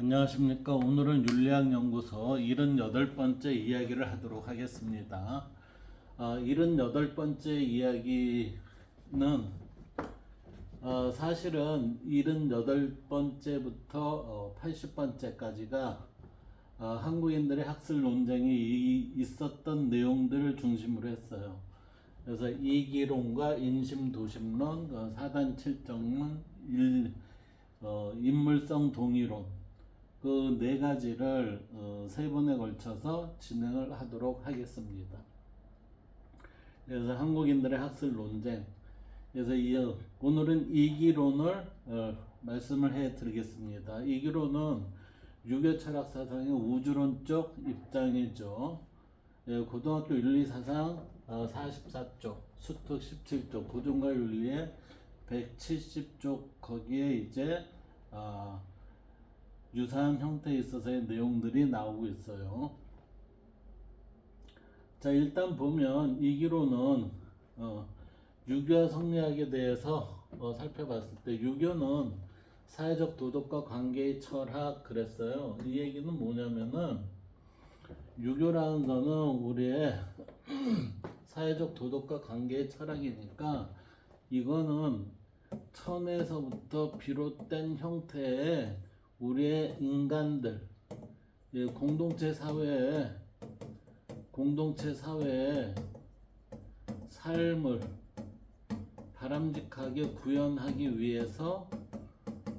안녕하십니까. 오늘은 윤리학연구소 78번째 이야기를 하도록 하겠습니다. 78번째 이야기는 사실은 78번째부터 80번째까지가 한국인들의 학술 논쟁이 있었던 내용들을 중심으로 했어요. 그래서 이기론과 인심도심론, 사단칠정론, 인물성 동의론 그 네 가지를 세 번에 걸쳐서 진행을 하도록 하겠습니다. 그래서 한국인들의 학술 논쟁. 그래서 오늘은 이기론을 말씀을 해드리겠습니다. 이기론은 유교 철학 사상의 우주론 쪽 입장이죠. 고등학교 윤리 사상 44쪽, 수특 17쪽, 고전과 윤리의 170쪽 거기에 이제 유사한 형태에 있어서의 내용들이 나오고 있어요. 자, 일단 보면 이기론은 유교와 성리학에 대해서 살펴봤을 때 유교는 사회적 도덕과 관계의 철학 그랬어요. 이 얘기는 뭐냐면은 유교라는 거는 우리의 사회적 도덕과 관계의 철학이니까 이거는 천에서부터 비롯된 형태의 우리의 인간들, 공동체 사회의 삶을 바람직하게 구현하기 위해서,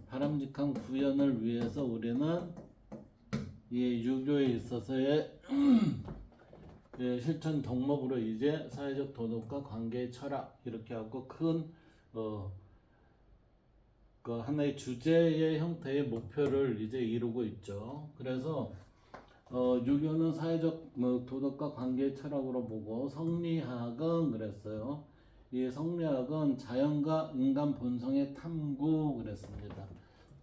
바람직한 구현을 위해서 우리는 이 유교에 있어서의 실천 덕목으로 이제 사회적 도덕과 관계의 철학 이렇게 하고 큰 그 하나의 주제의 형태의 목표를 이제 이루고 있죠. 그래서 유교는 사회적 도덕과 관계의 철학으로 보고 성리학은 그랬어요. 이 성리학은 자연과 인간 본성의 탐구 그랬습니다.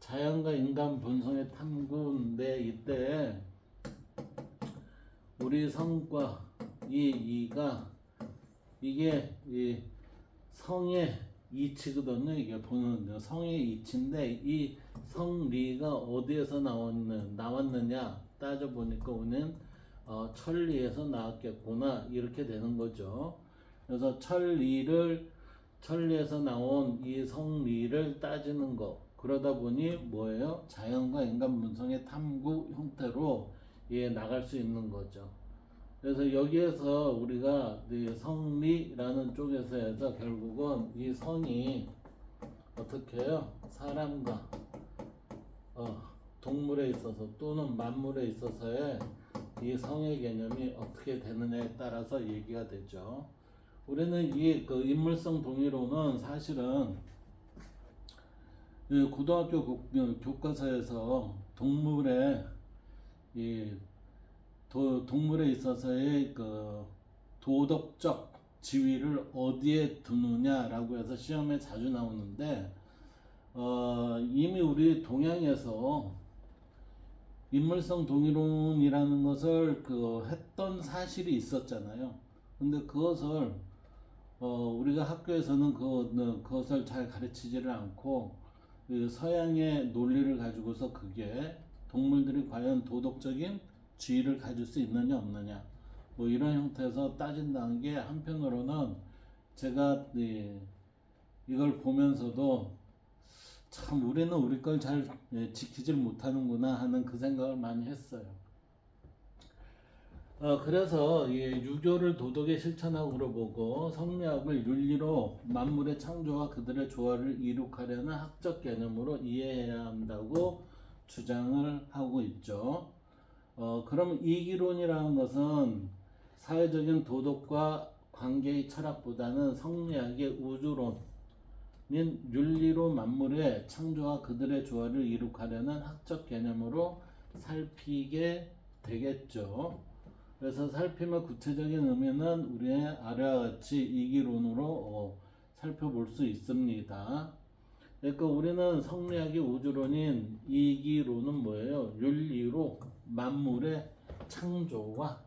자연과 인간 본성의 탐구인데 이때 우리 성과 이가 이게 이 성의 이치거든요. 이게 보는 성의 이치인데 이 성리가 어디에서 나왔느냐 따져보니까 우리는 천리에서 나왔겠구나 이렇게 되는 거죠. 그래서 천리에서 나온 이 성리를 따지는 거 그러다 보니 뭐예요? 자연과 인간 본성의 탐구 형태로 나갈 수 있는 거죠. 그래서 여기에서 우리가 이 성리라는 쪽에서 해서 결국은 이 성이 어떻게 해요? 사람과 동물에 있어서 또는 만물에 있어서의 이 성의 개념이 어떻게 되느냐에 따라서 얘기가 되죠. 우리는 이 인물성 동의론은 사실은 고등학교 교과서에서 동물에 있어서의 도덕적 지위를 어디에 두느냐라고 해서 시험에 자주 나오는데 이미 우리 동양에서 인물성 동의론이라는 것을 했던 사실이 있었잖아요. 근데 그것을 우리가 학교에서는 그것을 잘 가르치지를 않고 서양의 논리를 가지고서 그게 동물들이 과연 도덕적인 지위를 가질 수 있느냐 없느냐 뭐 이런 형태에서 따진다는 게 한편으로는 제가 이걸 보면서도 참 우리는 우리 걸 잘 지키질 못하는구나 하는 그 생각을 많이 했어요. 그래서 유교를 도덕의 실천학으로 보고 성리학을 윤리로 만물의 창조와 그들의 조화를 이룩하려는 학적 개념으로 이해해야 한다고 주장을 하고 있죠. 그럼 이기론이라는 것은 사회적인 도덕과 관계의 철학보다는 성리학의 우주론인 윤리로 만물의 창조와 그들의 조화를 이룩하려는 학적 개념으로 살피게 되겠죠. 그래서 살피면 구체적인 의미는 우리의 아래와 같이 이기론으로 살펴볼 수 있습니다. 그러니까 우리는 성리학의 우주론인 이기론은 뭐예요? 윤리로 만물의 창조와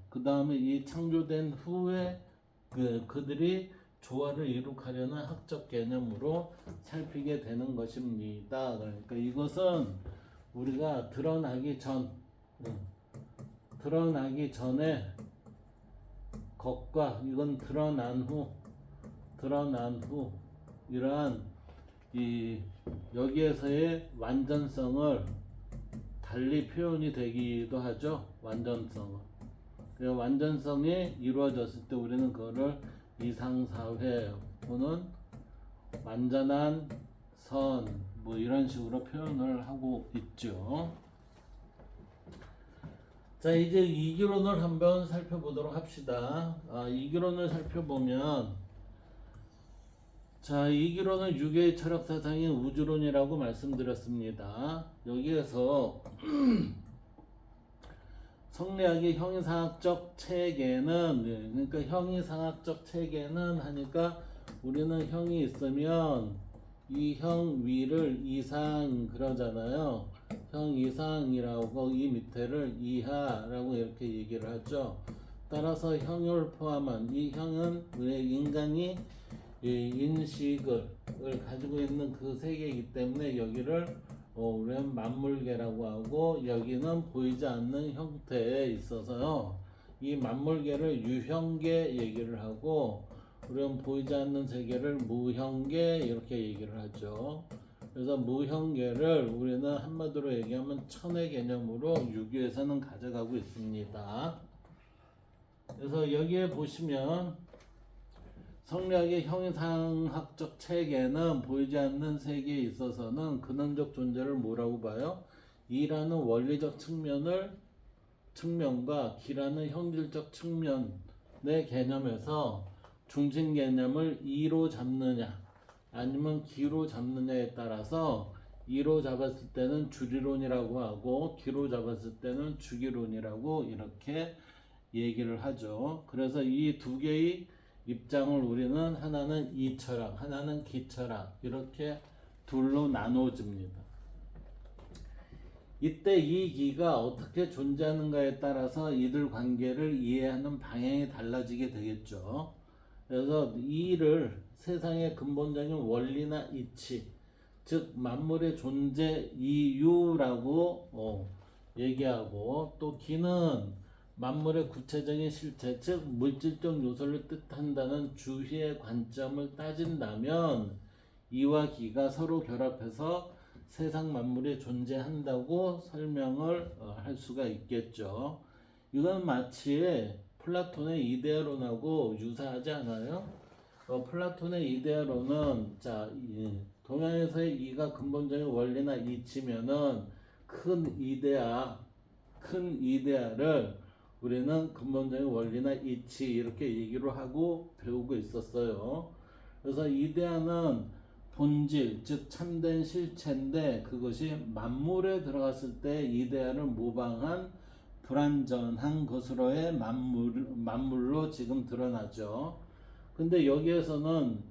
그 다음에 이 창조된 후에 그들이 조화를 이룩하려는 학적 개념으로 살피게 되는 것입니다. 그러니까 이것은 우리가 드러나기 전에 것과 이건 드러난 후 이러한 이 여기에서의 완전성을 달리 표현이 되기도 하죠. 완전성은. 그 완전성이 이루어졌을 때 우리는 그거를 이상사회 또는 완전한 선 뭐 이런 식으로 표현을 하고 있죠. 자, 이제 이기론을 한번 살펴보도록 합시다. 이기론을 살펴보면, 자, 이기론은 유교의 철학 사상인 우주론이라고 말씀드렸습니다. 여기에서 성리학의 형이상학적 체계는, 그러니까 형이상학적 체계는 하니까 우리는 형이 있으면 이 형 위를 이상 그러잖아요. 형 이상이라고 이 밑에를 이하라고 이렇게 얘기를 하죠. 따라서 형을 포함한 이 형은 우리 인간이 인식을 가지고 있는 그 세계이기 때문에 여기를 우리는 만물계라고 하고 여기는 보이지 않는 형태에 있어서요. 이 만물계를 유형계 얘기를 하고 우리는 보이지 않는 세계를 무형계 이렇게 얘기를 하죠. 그래서 무형계를 우리는 한마디로 얘기하면 천의 개념으로 유교에서는 가져가고 있습니다. 그래서 여기에 보시면 성리학의 형이상학적 체계는 보이지 않는 세계에 있어서는 근원적 존재를 뭐라고 봐요? 이라는 원리적 측면과 기라는 형질적 측면의 개념에서 중심 개념을 이로 잡느냐 아니면 기로 잡느냐에 따라서 이로 잡았을 때는 주리론이라고 하고 기로 잡았을 때는 주기론이라고 이렇게 얘기를 하죠. 그래서 이 두 개의 입장을 우리는 하나는 이철학, 하나는 기철학 이렇게 둘로 나눠집니다. 이때 이 기가 어떻게 존재하는가에 따라서 이들 관계를 이해하는 방향이 달라지게 되겠죠. 그래서 이를 세상의 근본적인 원리나 이치, 즉 만물의 존재 이유라고 얘기하고 또 기는 만물의 구체적인 실체, 즉 물질적 요소를 뜻한다는 주희의 관점을 따진다면 이와 기가 서로 결합해서 세상 만물이 존재한다고 설명을 할 수가 있겠죠. 이건 마치 플라톤의 이데아론하고 유사하지 않아요? 플라톤의 이데아론은 동양에서의 이가 근본적인 원리나 이치면은 큰 이데아를 우리는 근본적인 원리나 이치 이렇게 얘기를 하고 배우고 있었어요. 그래서 이데아는 본질, 즉 참된 실체인데 그것이 만물에 들어갔을 때 이데아를 모방한 불완전한 것으로의 만물로 지금 드러나죠. 근데 여기에서는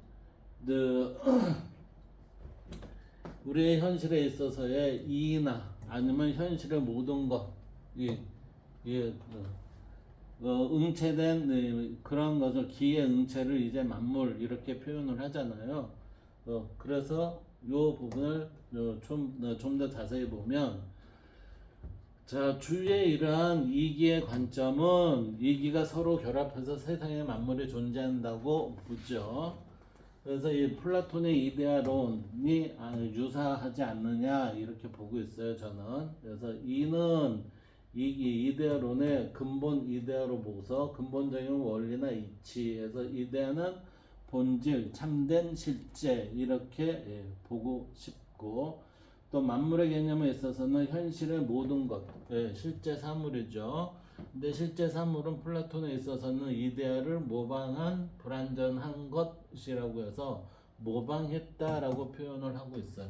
우리의 현실에 있어서의 이나 아니면 현실의 모든 것, 응체된 그런 것을 기의 응체를 이제 만물 이렇게 표현을 하잖아요. 그래서 이 부분을 좀 더 자세히 보면, 자, 주위의 이러한 이기의 관점은 이기가 서로 결합해서 세상의 만물이 존재한다고 보죠. 그래서 이 플라톤의 이데아론이 유사하지 않느냐 이렇게 보고 있어요, 저는. 그래서 이는 이데아론의 근본 이데아로 보고서 근본적인 원리나 이치에서 이데아는 본질, 참된 실제 이렇게 보고 싶고, 또 만물의 개념에 있어서는 현실의 모든 것, 실제 사물이죠. 근데 실제 사물은 플라톤에 있어서는 이데아를 모방한 불완전한 것이라고 해서 모방했다라고 표현을 하고 있어요.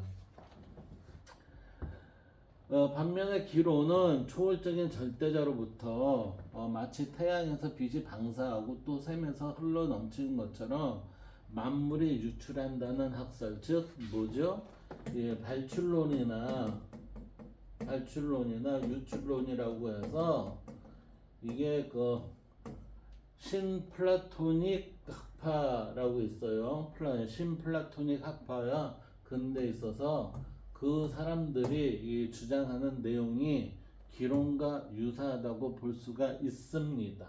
반면에 기로는 초월적인 절대자로부터 마치 태양에서 빛이 방사하고 또 샘에서 흘러 넘치는 것처럼 만물이 유출한다는 학설, 즉 뭐죠? 발출론이나 유출론이라고 해서 이게 그 신플라토닉 학파라고 있어요. 신플라토닉 학파야. 근데 있어서 그 사람들이 이 주장하는 내용이 기론과 유사하다고 볼 수가 있습니다.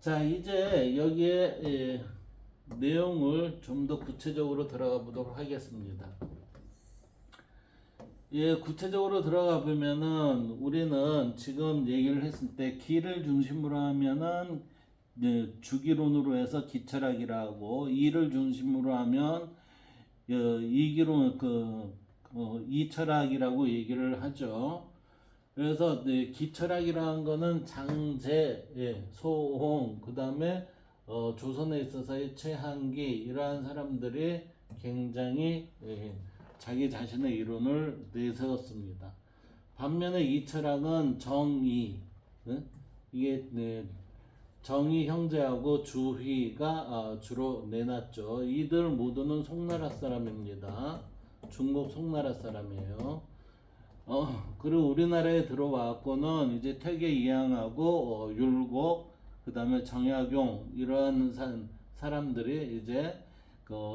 자, 이제 여기에 내용을 좀 더 구체적으로 들어가 보도록 하겠습니다. 구체적으로 들어가 보면은 우리는 지금 얘기를 했을 때 기를 중심으로 하면은 주기론으로 해서 기철학이라고, 이를 중심으로 하면 이기론 이철학이라고 얘기를 하죠. 그래서 기철학이라는 거는 장제, 소홍, 그 다음에 조선에 있어서의 최한기, 이러한 사람들이 굉장히 자기 자신의 이론을 내세웠습니다. 반면에 이철학은 정의, 이게 정의 형제하고 주희가 주로 내놨죠. 이들 모두는 송나라 사람입니다. 중국 송나라 사람이에요. 그리고 우리나라에 들어왔고는 이제 태계 이항하고 율곡, 그 다음에 정약용, 이러한 사람들이 이제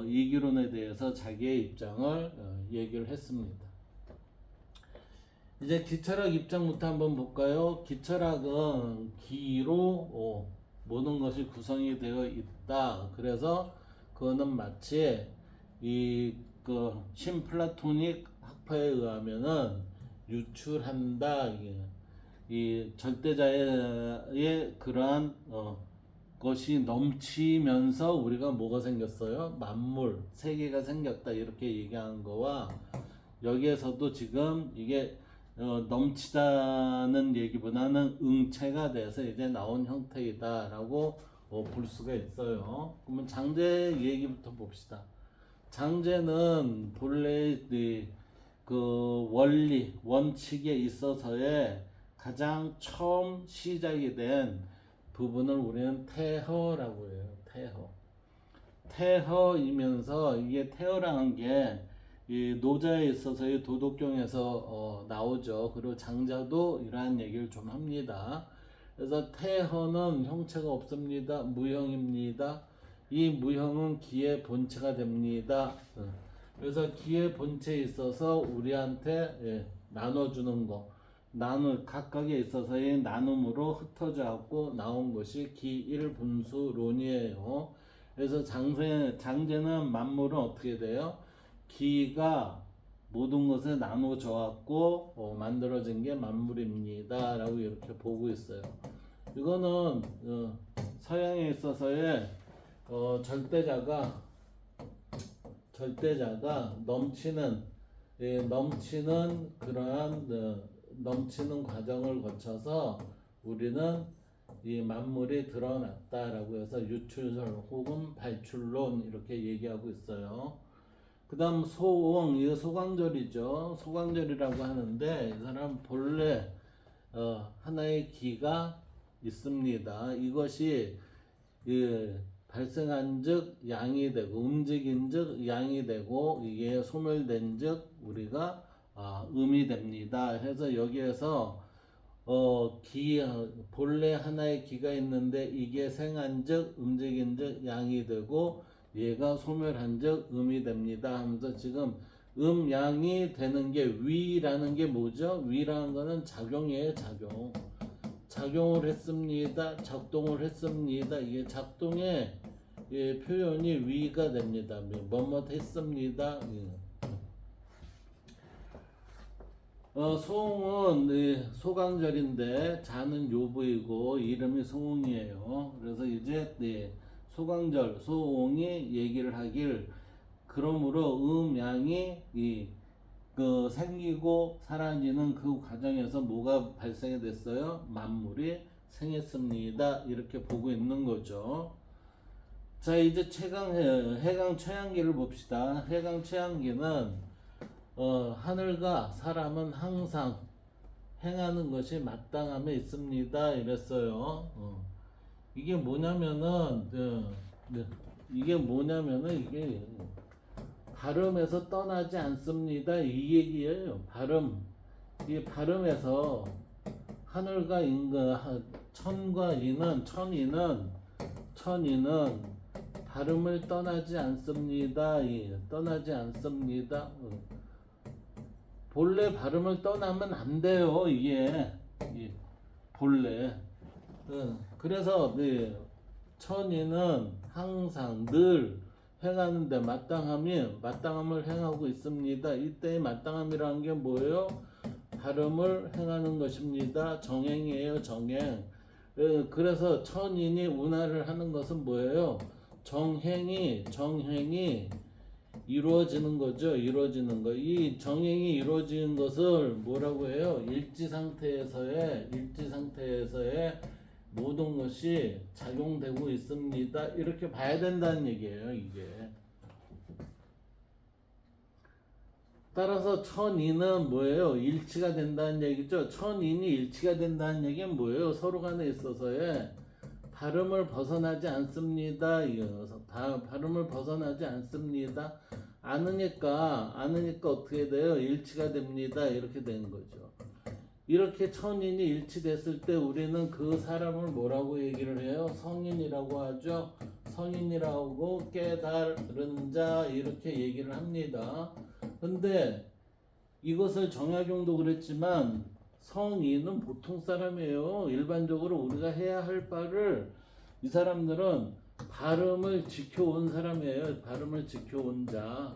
이기론에 대해서 자기의 입장을 얘기를 했습니다. 이제 기철학 입장부터 한번 볼까요? 기철학은 기로 모든 것이 구성이 되어 있다. 그래서 그거는 마치 신플라토닉 학파에 의하면은 유출한다. 이 절대자의 그러한 것이 넘치면서 우리가 뭐가 생겼어요? 만물, 세계가 생겼다. 이렇게 얘기한 거와, 여기에서도 지금 이게 넘치다는 얘기보다는 응체가 돼서 이제 나온 형태이다라고 볼 수가 있어요. 그러면 장제 얘기부터 봅시다. 장제는 본래 그 원리, 원칙에 있어서의 가장 처음 시작이 된 부분을 우리는 태허라고 해요. 태허이면서, 이게 태허라는 게 이 노자에 있어서의 도덕경에서 나오죠. 그리고 장자도 이러한 얘기를 좀 합니다. 그래서 태허는 형체가 없습니다. 무형입니다. 이 무형은 기의 본체가 됩니다. 그래서 기의 본체에 있어서 우리한테 나눠주는 거, 각각에 있어서의 나눔으로 흩어져 갖고 나온 것이 기일분수론이에요. 그래서 장제는 만물은 어떻게 돼요? 기가 모든 것을 나눠져 갖고 만들어진 게 만물입니다 라고 이렇게 보고 있어요. 이거는 서양에 있어서의 절대자가 넘치는 그러한 넘치는 과정을 거쳐서 우리는 이 만물이 드러났다라고 해서 유출설 혹은 발출론 이렇게 얘기하고 있어요. 그 다음 소옹, 이거 소광절이죠. 소광절이라고 하는데, 이 사람 본래 하나의 기가 있습니다. 이것이 발생한 즉 양이 되고, 움직인 즉 양이 되고, 이게 소멸된 즉 우리가 음이 됩니다. 해서 여기에서 본래 하나의 기가 있는데 이게 생한 즉 움직인 즉 양이 되고, 얘가 소멸한 즉 음이 됩니다 하면서, 지금 양이 되는 게 위라는 게 뭐죠? 위라는 거는 작용이에요. 작용을 했습니다. 작동을 했습니다. 이게 작동의 표현이 위가 됩니다. 뭐뭐 했습니다. 소홍은 소광절인데 자는 요부이고 이름이 소홍이에요. 그래서 이제 소광절, 소홍이 얘기를 하길, 그러므로 양이 생기고 사라지는 그 과정에서 뭐가 발생이 됐어요? 만물이 생겼습니다. 이렇게 보고 있는 거죠. 자, 이제 해강 최양기를 봅시다. 해강 최양기는 하늘과 사람은 항상 행하는 것이 마땅함에 있습니다. 이랬어요. 이게 뭐냐면은 이게 발음에서 떠나지 않습니다. 이 얘기예요. 이 발음에서 하늘과 천과 천이는 발음을 떠나지 않습니다. 예, 떠나지 않습니다. 본래 발음을 떠나면 안 돼요. 이게 예, 본래. 그래서 네, 천이는 항상 늘 행하는데 마땅함을 행하고 있습니다. 이때의 마땅함이라는 게 뭐예요? 발음을 행하는 것입니다. 정행이에요, 정행. 그래서 천인이 운하를 하는 것은 뭐예요? 정행이 이루어지는 거죠. 이루어지는 거. 이 정행이 이루어지는 것을 뭐라고 해요? 일지 상태에서의 모든 것이 작용되고 있습니다. 이렇게 봐야 된다는 얘기예요, 이게. 따라서 천인은 뭐예요? 일치가 된다는 얘기죠. 천인이 일치가 된다는 얘기는 뭐예요? 서로 간에 있어서의 발음을 벗어나지 않습니다. 이어서 발음을 벗어나지 않습니다. 않으니까 어떻게 돼요? 일치가 됩니다. 이렇게 되는 거죠. 이렇게 천인이 일치됐을 때 우리는 그 사람을 뭐라고 얘기를 해요? 성인이라고 하죠. 성인이라고 깨달은 자 이렇게 얘기를 합니다. 근데 이것을 정약용도 그랬지만 성인은 보통 사람이에요. 일반적으로 우리가 해야 할 바를 이 사람들은 발음을 지켜온 사람이에요. 발음을 지켜온 자.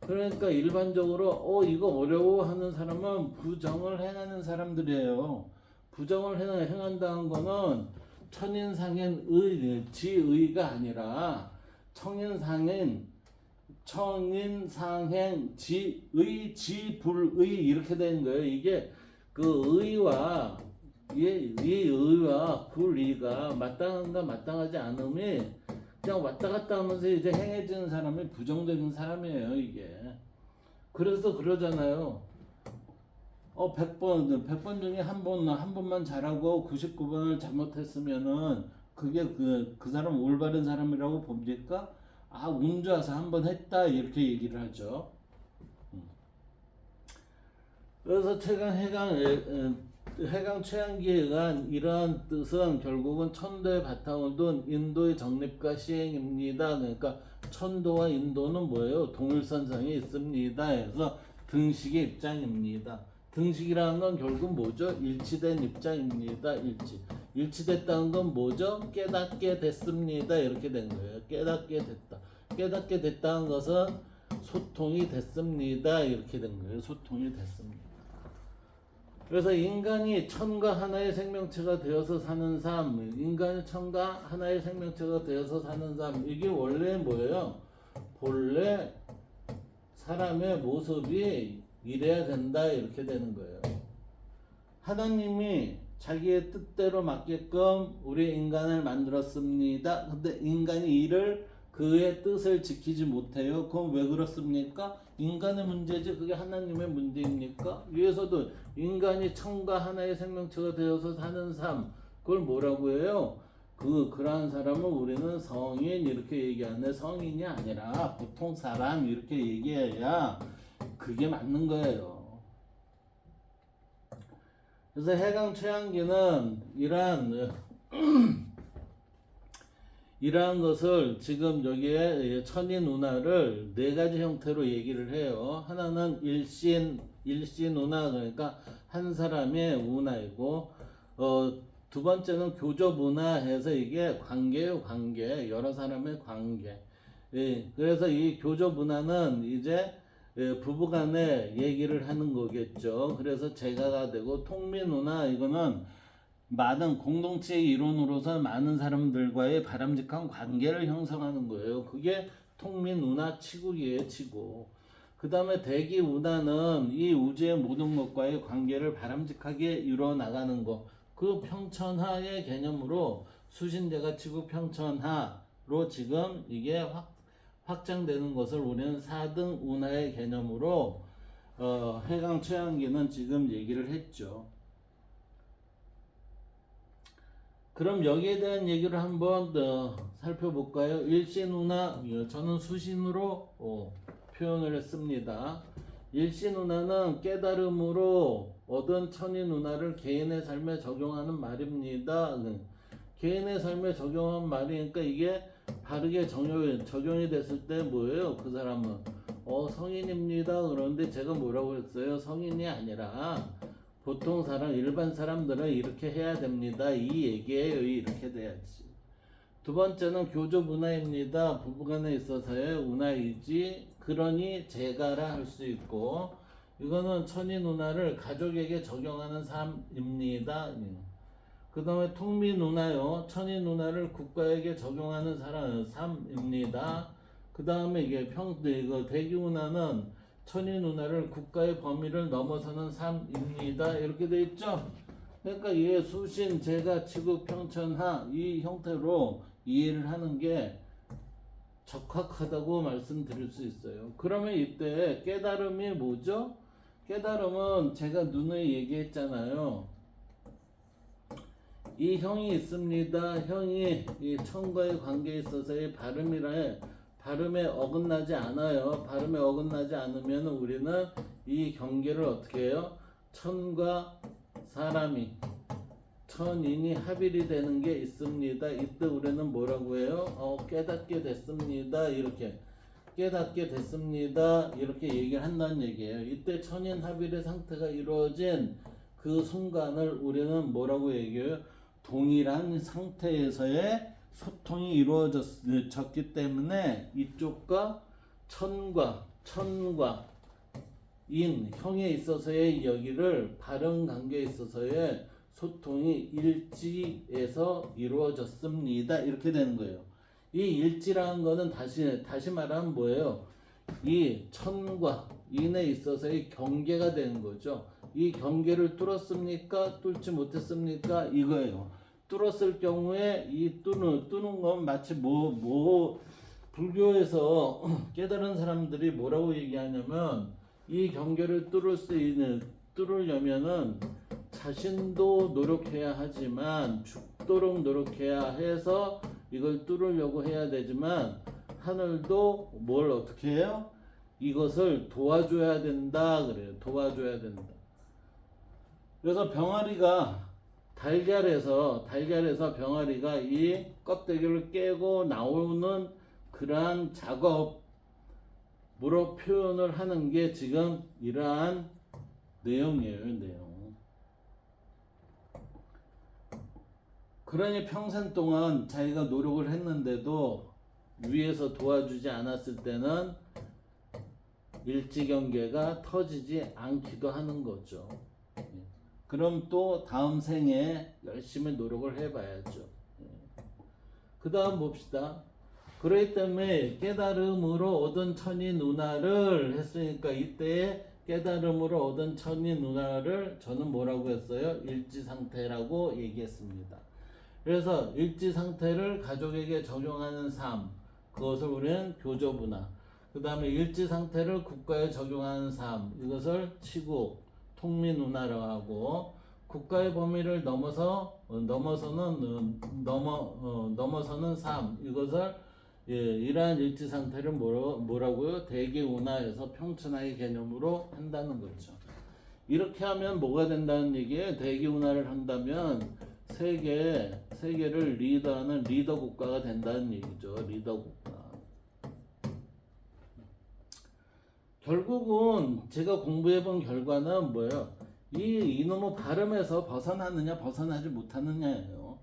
그러니까 일반적으로 이거 어려워 하는 사람은 부정을 행하는 사람들이에요. 부정을 행한다는 거는 천인상인 지의가 아니라 청인상행 지의 지불의 이렇게 되는 거예요. 이게 그 의와 이 의와 불의가 마땅한가 마땅하지 않음이 그냥 왔다 갔다 하면서 이제 행해지는 사람이 부정적인 사람이에요, 이게. 그래서 그러잖아요. 100번 중에 한 번만 잘하고 99번을 잘못했으면은 그게 그 사람 올바른 사람이라고 봅니까? 운 좋아서 한 번 했다 이렇게 얘기를 하죠. 그래서 해강 최양기에 의한 이러한 뜻은 결국은 천도의 바탕을 둔 인도의 정립과 시행입니다. 그러니까 천도와 인도는 뭐예요? 동일선상에 있습니다. 그래서 등식의 입장입니다. 등식이라는 건 결국 뭐죠? 일치된 입장입니다. 일치됐다는 건 뭐죠? 깨닫게 됐습니다. 이렇게 된 거예요. 깨닫게 됐다는 것은 소통이 됐습니다. 이렇게 된 거예요. 소통이 됐습니다. 그래서 인간이 천과 하나의 생명체가 되어서 사는 삶, 인간이 천과 하나의 생명체가 되어서 사는 삶, 이게 원래 뭐예요? 본래 사람의 모습이 이래야 된다 이렇게 되는 거예요. 하나님이 자기의 뜻대로 맞게끔 우리 인간을 만들었습니다. 근데 인간이 그의 뜻을 지키지 못해요. 그럼 왜 그렇습니까? 인간의 문제지 그게 하나님의 문제입니까? 위에서도 인간이 천과 하나의 생명체가 되어서 사는 삶, 그걸 뭐라고 해요? 그러한 사람은 우리는 성인 이렇게 얘기하는데 성인이 아니라 보통 사람 이렇게 얘기해야 그게 맞는 거예요. 그래서 해강 최양기는 이러한 것을 지금 여기에 천인 운하를 네 가지 형태로 얘기를 해요. 하나는 일신 운하, 그러니까 한 사람의 운하이고, 두 번째는 교접 운하 해서 이게 관계예요, 관계. 여러 사람의 관계. 예, 그래서 이 교접 운하는 이제 부부간에 얘기를 하는 거겠죠. 그래서 제가가 되고, 통민 운하 이거는 많은 공동체의 이론으로서 많은 사람들과의 바람직한 관계를 형성하는 거예요. 그게 통민 운하 치국이에요, 치국. 그 다음에 대기 운하는 이 우주의 모든 것과의 관계를 바람직하게 이루어 나가는 것. 그 평천하의 개념으로 수신대가 치국 평천하로 지금 이게 확장되는 것을 우리는 4등 운하의 개념으로 해강 최양기는 지금 얘기를 했죠. 그럼 여기에 대한 얘기를 한번 더 살펴볼까요? 일신운하, 저는 수신으로 표현을 했습니다. 일신운하는 깨달음으로 얻은 천인운하를 개인의 삶에 적용하는 말입니다. 개인의 삶에 적용한 말이니까 이게 바르게 적용이 됐을 때 뭐예요? 그 사람은 성인입니다. 그런데 제가 뭐라고 했어요? 성인이 아니라 보통 사람, 일반 사람들은 이렇게 해야 됩니다. 이 얘기예요. 이렇게 돼야지. 두 번째는 교조 문화입니다. 부부간에 있어서의 운하이지. 그러니 제가라 할 수 있고, 이거는 천인 운하를 가족에게 적용하는 삶입니다. 그 다음에 통민 운하요. 천인 운하를 국가에게 적용하는 삶입니다. 그 다음에 이게 이거 대기 운하는 천인 운하를 국가의 범위를 넘어서는 삶입니다. 이렇게 돼 있죠. 그러니까 이 수신, 제가, 치국, 평천하 이 형태로 이해를 하는 게 적합하다고 말씀드릴 수 있어요. 그러면 이때 깨달음이 뭐죠? 깨달음은 제가 누누이 얘기했잖아요. 이 형이 있습니다. 형이 이 천과의 관계에 있어서의 발음에 어긋나지 않아요. 발음에 어긋나지 않으면 우리는 이 경계를 어떻게 해요? 천과 사람이, 천인이 합일이 되는 게 있습니다. 이때 우리는 뭐라고 해요? 깨닫게 됐습니다. 이렇게 깨닫게 됐습니다. 이렇게 얘기를 한다는 얘기예요. 이때 천인 합일의 상태가 이루어진 그 순간을 우리는 뭐라고 얘기해요? 동일한 상태에서의 소통이 이루어졌기 때문에 이쪽과 천과 인, 형에 있어서의 여기를 발음 관계에 있어서의 소통이 일지에서 이루어졌습니다. 이렇게 되는 거예요. 이 일지라는 거는 다시 말하면 뭐예요? 이 천과 인에 있어서의 경계가 되는 거죠. 이 경계를 뚫었습니까? 뚫지 못했습니까? 이거예요. 뚫었을 경우에 이 뚫는 건 마치 불교에서 깨달은 사람들이 뭐라고 얘기하냐면 이 경계를 뚫으려면은 자신도 노력해야 하지만 죽도록 노력해야 해서 이걸 뚫으려고 해야 되지만 하늘도 뭘 어떻게 해요? 이것을 도와줘야 된다 그래요. 도와줘야 된다. 그래서 병아리가 달걀에서 병아리가 이 껍데기를 깨고 나오는 그러한 작업으로 표현을 하는 게 지금 이러한 내용이에요. 내용. 그러니 평생 동안 자기가 노력을 했는데도 위에서 도와주지 않았을 때는 일지경계가 터지지 않기도 하는 거죠. 그럼 또 다음 생에 열심히 노력을 해봐야죠. 그 다음 봅시다. 그렇기 때문에 깨달음으로 얻은 천인 운하를 했으니까 이때에 깨달음으로 얻은 천인 운하를 저는 뭐라고 했어요? 일지상태라고 얘기했습니다. 그래서 일지상태를 가족에게 적용하는 삶, 그것을 우리는 교조문화, 그 다음에 일지상태를 국가에 적용하는 삶, 이것을 치국, 통민운하라고 하고, 국가의 범위를 넘어서는 삶, 이것을 이러한 일지상태를 뭐라고요? 대기운하에서 평천하의 개념으로 한다는 거죠. 이렇게 하면 뭐가 된다는 얘기예요? 대기운하를 한다면 세계를 리더하는 리더 국가가 된다는 얘기죠. 리더 국가. 결국은 제가 공부해본 결과는 뭐예요? 이놈의 발음에서 벗어나느냐 벗어나지 못하느냐예요.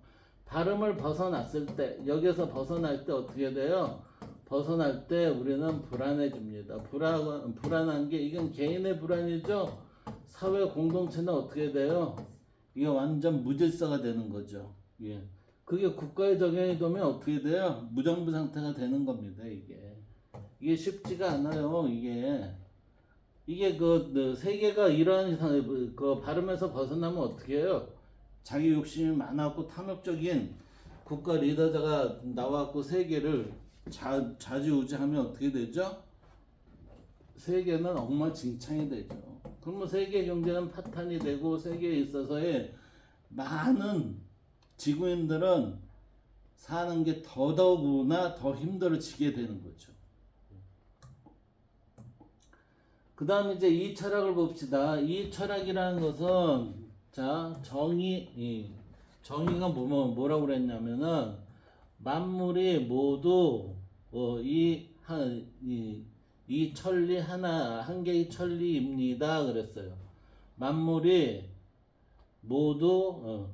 발음을 벗어났을 때, 여기서 벗어날 때 어떻게 돼요? 벗어날 때 우리는 불안해집니다. 불안한 게 이건 개인의 불안이죠. 사회 공동체는 어떻게 돼요? 이게 완전 무질서가 되는 거죠. 예. 그게 국가에 적용이 되면 어떻게 돼요? 무정부 상태가 되는 겁니다. 이게 쉽지가 않아요. 이게 그 세계가 이러한 그 발음에서 벗어나면 어떻게 해요? 자기 욕심이 많았고 탐욕적인 국가 리더자가 나와갖고 세계를 좌지우지하면 어떻게 되죠? 세계는 엉망진창이 되죠. 그러면 세계 경제는 파탄이 되고 세계에 있어서의 많은 지구인들은 사는 게 더더구나 더 힘들어지게 되는 거죠. 그 다음 이제 이 철학을 봅시다. 이 철학이라는 것은 정의가 뭐라고 그랬냐면은 만물이 모두 이 천리 한 개의 천리입니다. 그랬어요. 만물이 모두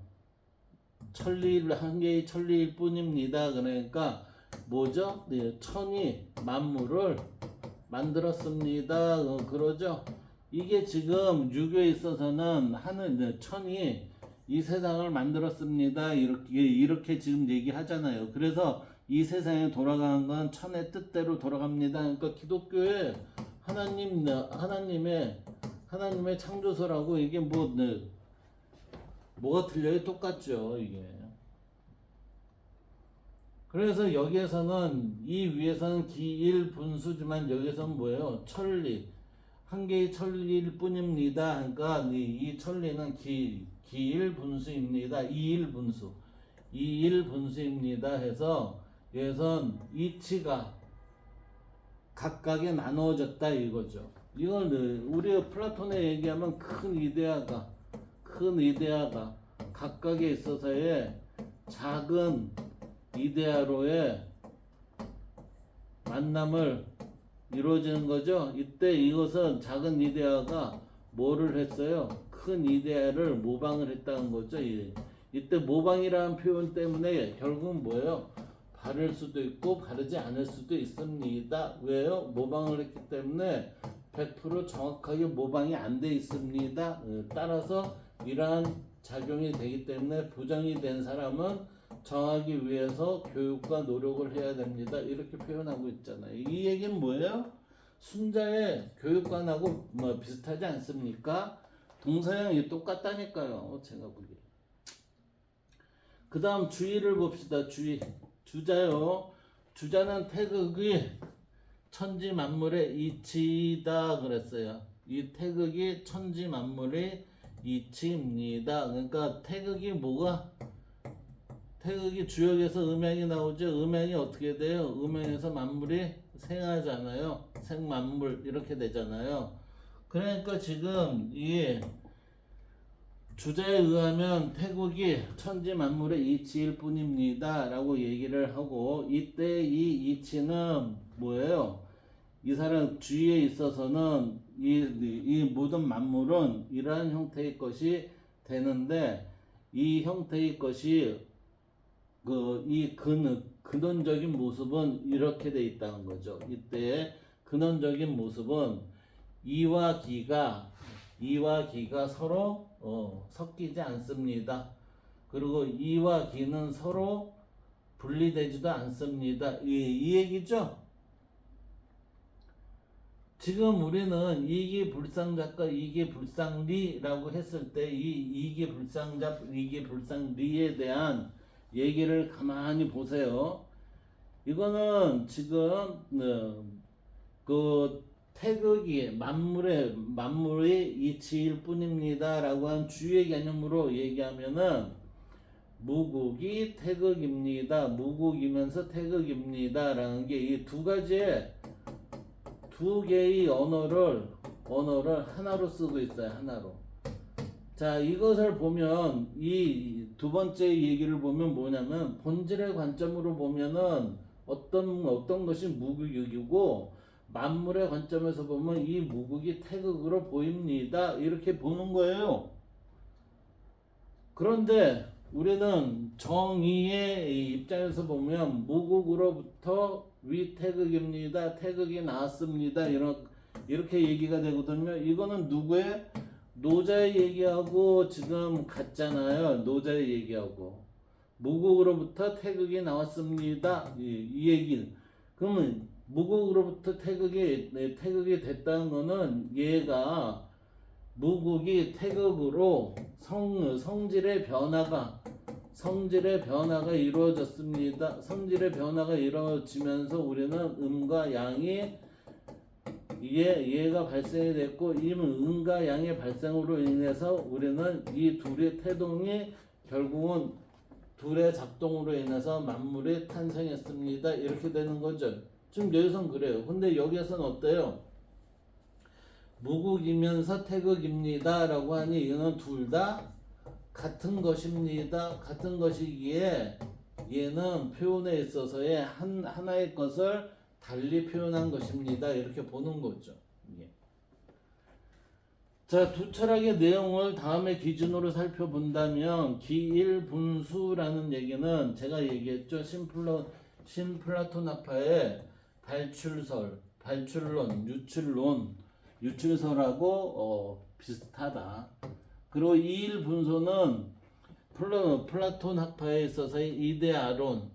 한 개의 천리일 뿐입니다. 그러니까 뭐죠? 네, 천이 만물을 만들었습니다. 그러죠? 이게 지금 유교에 있어서는 천이 이 세상을 만들었습니다. 이렇게 지금 얘기하잖아요. 그래서 이 세상에 돌아가는 건 천의 뜻대로 돌아갑니다. 그러니까 기독교의 하나님의 창조서라고 이게 뭐가 틀려요? 똑같죠, 이게. 그래서 여기에서는 이 위에서는 기일 분수지만 여기서는 뭐예요? 천리. 한 개의 천리일 뿐입니다. 그러니까 이 천리는 기일 분수입니다. 이일 분수입니다. 해서 여기선 이치가 각각에 나누어졌다 이거죠. 이걸 우리 플라톤에 얘기하면 큰 이데아가 각각에 있어서의 작은 이데아로의 만남을 이루어지는 거죠. 이때 이것은 작은 이데아가 뭐를 했어요? 큰 이데아를 모방을 했다는 거죠. 이때 모방이라는 표현 때문에 결국은 뭐예요? 바를 수도 있고 바르지 않을 수도 있습니다. 왜요? 모방을 했기 때문에 100% 정확하게 모방이 안 돼 있습니다. 따라서 이러한 작용이 되기 때문에 부정이 된 사람은 정하기 위해서 교육과 노력을 해야 됩니다. 이렇게 표현하고 있잖아요. 이 얘기는 뭐예요? 순자의 교육관하고 비슷하지 않습니까? 동서양이 똑같다니까요. 제가 보기에. 그 다음 주의를 봅시다. 주자요. 주자는 태극이 천지 만물의 이치다 그랬어요. 이 태극이 천지 만물의 이치입니다. 그러니까 태극이 주역에서 음양이 나오죠. 음양이 어떻게 돼요? 음양에서 만물이 생하잖아요. 생만물 이렇게 되잖아요. 그러니까 지금 이 주자에 의하면 태국이 천지 만물의 이치일 뿐입니다 라고 얘기를 하고, 이때 이 이치는 뭐예요? 이 사람 주위에 있어서는 이 모든 만물은 이러한 형태의 것이 되는데, 이 형태의 것이 이 근원적인 모습은 이렇게 돼 있다는 거죠. 이때 근원적인 모습은 이와 기가 서로 섞이지 않습니다. 그리고 이와 기는 서로 분리되지도 않습니다. 이 얘기죠. 지금 우리는 이기불상잡과 이기불상리라고 했을 때 이 이기불상잡, 이기불상리에 대한 얘기를 가만히 보세요. 이거는 지금 태극이 만물의 이치일 뿐입니다라고 한 주의 개념으로 얘기하면은 무국이 태극입니다. 무국이면서 태극입니다라는 게 이 두 개의 언어를 하나로 쓰고 있어요. 하나로. 자, 이것을 보면 이 두 번째 얘기를 보면 뭐냐면 본질의 관점으로 보면은 어떤 것이 무국이고, 만물의 관점에서 보면 이 무국이 태극으로 보입니다. 이렇게 보는 거예요. 그런데 우리는 정의의 입장에서 보면 무국으로부터 위태극입니다. 태극이 나왔습니다. 이렇게 얘기가 되거든요. 이거는 누구의? 노자의 얘기하고 지금 같잖아요. 노자의 얘기하고. 무국으로부터 태극이 나왔습니다. 이 얘기는. 그러면 무국으로부터 태극이 됐다는 거는 얘가 무국이 태극으로 성질의 변화가 이루어졌습니다. 성질의 변화가 이루어지면서 우리는 음과 양이 얘가 발생이 됐고, 이 음과 양의 발생으로 인해서 우리는 이 둘의 태동이 결국은 둘의 작동으로 인해서 만물이 탄생했습니다. 이렇게 되는 거죠. 지금 여기선 그래요. 근데 여기에서는 어때요? 무국이면서 태극입니다 라고 하니 이거는 둘 다 같은 것입니다. 같은 것이기에 얘는 표현에 있어서의 하나의 것을 달리 표현한 것입니다. 이렇게 보는 거죠. 예. 자, 두 철학의 내용을 다음에 기준으로 살펴본다면 기일분수라는 얘기는 제가 얘기했죠. 신플라토나파의 발출론, 유출설하고 비슷하다. 그리고 이일분소는 플라톤 학파에 있어서의 이데아론,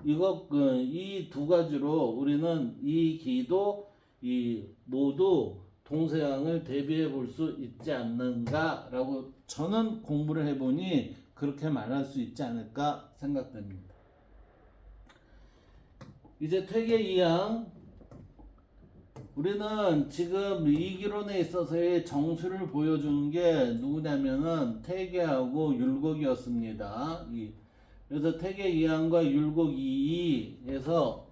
이 두 가지로 우리는 이 기도 이 모두 동서양을 대비해 볼 수 있지 않는가라고 저는 공부를 해보니 그렇게 말할 수 있지 않을까 생각됩니다. 이제 퇴계 이항, 우리는 지금 이기론에 있어서의 정수를 보여준 게 누구냐면은 퇴계하고 율곡이었습니다. 그래서 퇴계 이항과 율곡 이에서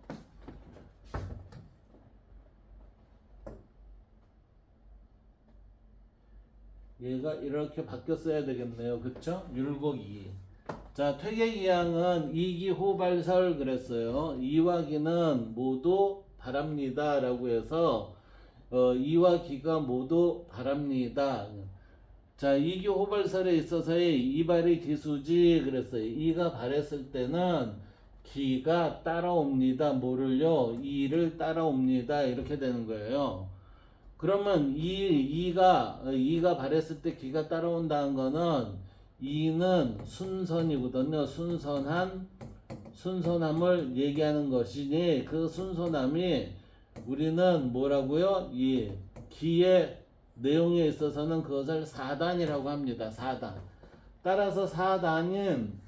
얘가 이렇게 바뀌었어야 되겠네요. 그쵸? 율곡 2. 자, 퇴계 이항은 이기 호발설 그랬어요. 이와 기는 모두 바랍니다 라고 해서 이와 기가 모두 바랍니다. 자, 이기 호발설에 있어서의 이발이 기수지 그랬어요. 이가 발했을 때는 기가 따라옵니다. 뭐를요? 이를 따라옵니다. 이렇게 되는 거예요. 그러면 이가 발했을 때 기가 따라온다는 거는 이는 순선이거든요. 순선함을 얘기하는 것이니 그 순선함이 우리는 뭐라고요? 이 기의 내용에 있어서는 그것을 사단이라고 합니다. 사단. 따라서 사단은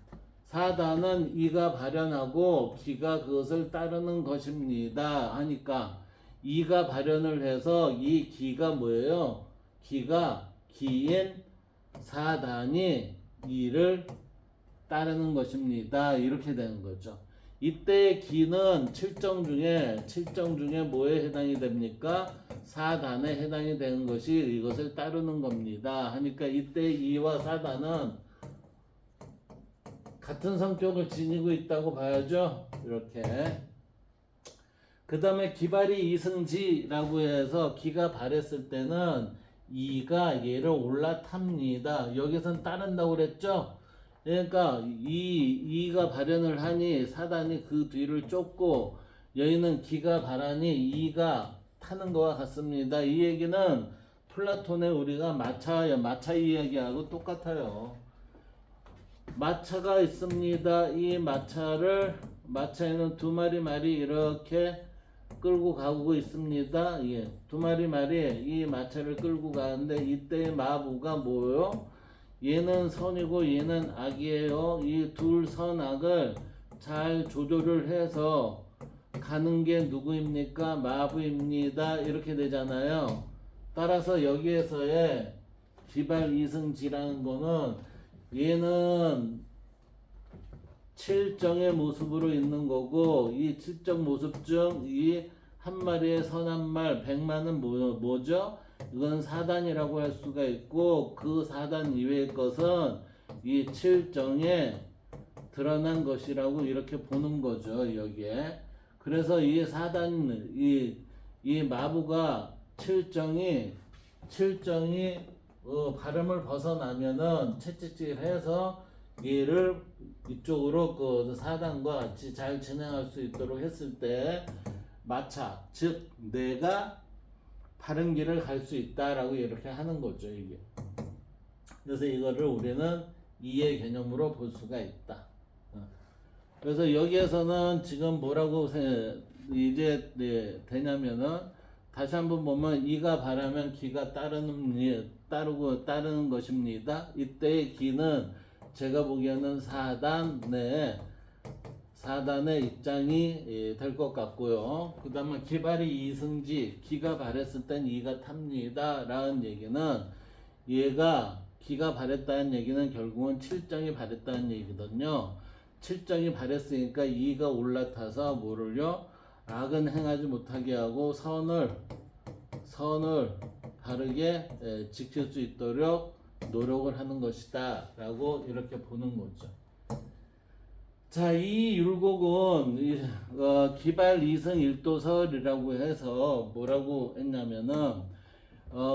이가 발현하고 기가 그것을 따르는 것입니다. 하니까 이가 발현을 해서 이 기가 뭐예요? 기인 사단이 이를 따르는 것입니다. 이렇게 되는 거죠. 이때의 기는 칠정 중에 뭐에 해당이 됩니까? 사단에 해당이 되는 것이 이것을 따르는 겁니다. 하니까 이때 이와 사단은 같은 성격을 지니고 있다고 봐야죠. 이렇게. 그 다음에 기발이 이승지라고 해서 기가 발했을 때는 이가 얘를 올라탑니다. 여기선 따른다고 그랬죠? 그러니까 이가 발현을 하니 사단이 그 뒤를 쫓고 여기는 기가 발하니 이가 타는 것과 같습니다. 이 얘기는 플라톤의 우리가 마차 이야기하고 똑같아요. 마차가 있습니다. 이 마차에는 두 마리 말이 이렇게 끌고 가고 있습니다. 예, 두 마리 말이 이 마차를 끌고 가는데 이때의 마부가 뭐요? 얘는 선이고 얘는 악이에요. 이 둘 선악을 잘 조절을 해서 가는 게 누구입니까? 마부입니다. 이렇게 되잖아요. 따라서 여기에서의 기발 이승지라는 거는 얘는 칠정의 모습으로 있는 거고 이 칠정 모습 중 이 한 마리의 선한 말 100만은 뭐죠? 이건 사단이라고 할 수가 있고 그 사단 이외의 것은 이 칠정에 드러난 것이라고 이렇게 보는 거죠. 여기에. 그래서 이 사단 이 마부가 칠정이 발음을 벗어나면은 채찍질해서 얘를 이쪽으로 그 사단과 같이 잘 진행할 수 있도록 했을 때 마차, 즉 내가 바른 길을 갈 수 있다라고 이렇게 하는 거죠. 이게. 그래서 이거를 우리는 이의 개념으로 볼 수가 있다. 그래서 여기에서는 지금 뭐라고 이제 되냐면은 다시 한번 보면 이가 바라면 기가 따르는 것입니다. 이때의 기는 제가 보기에는 사단의 입장이 될 것 같고요. 그 다음에 기발이 이승지, 기가 발했을 땐 이가 탑니다 라는 얘기는 얘가 기가 발했다는 얘기는 결국은 칠정이 발했다는 얘기거든요. 칠정이 발했으니까 이가 올라타서 뭐를요? 악은 행하지 못하게 하고 선을 바르게 지킬 수 있도록 노력을 하는 것이다 라고 이렇게 보는 거죠. 자, 이 율곡은 기발 이승 일도설이라고 해서 뭐라고 했냐면은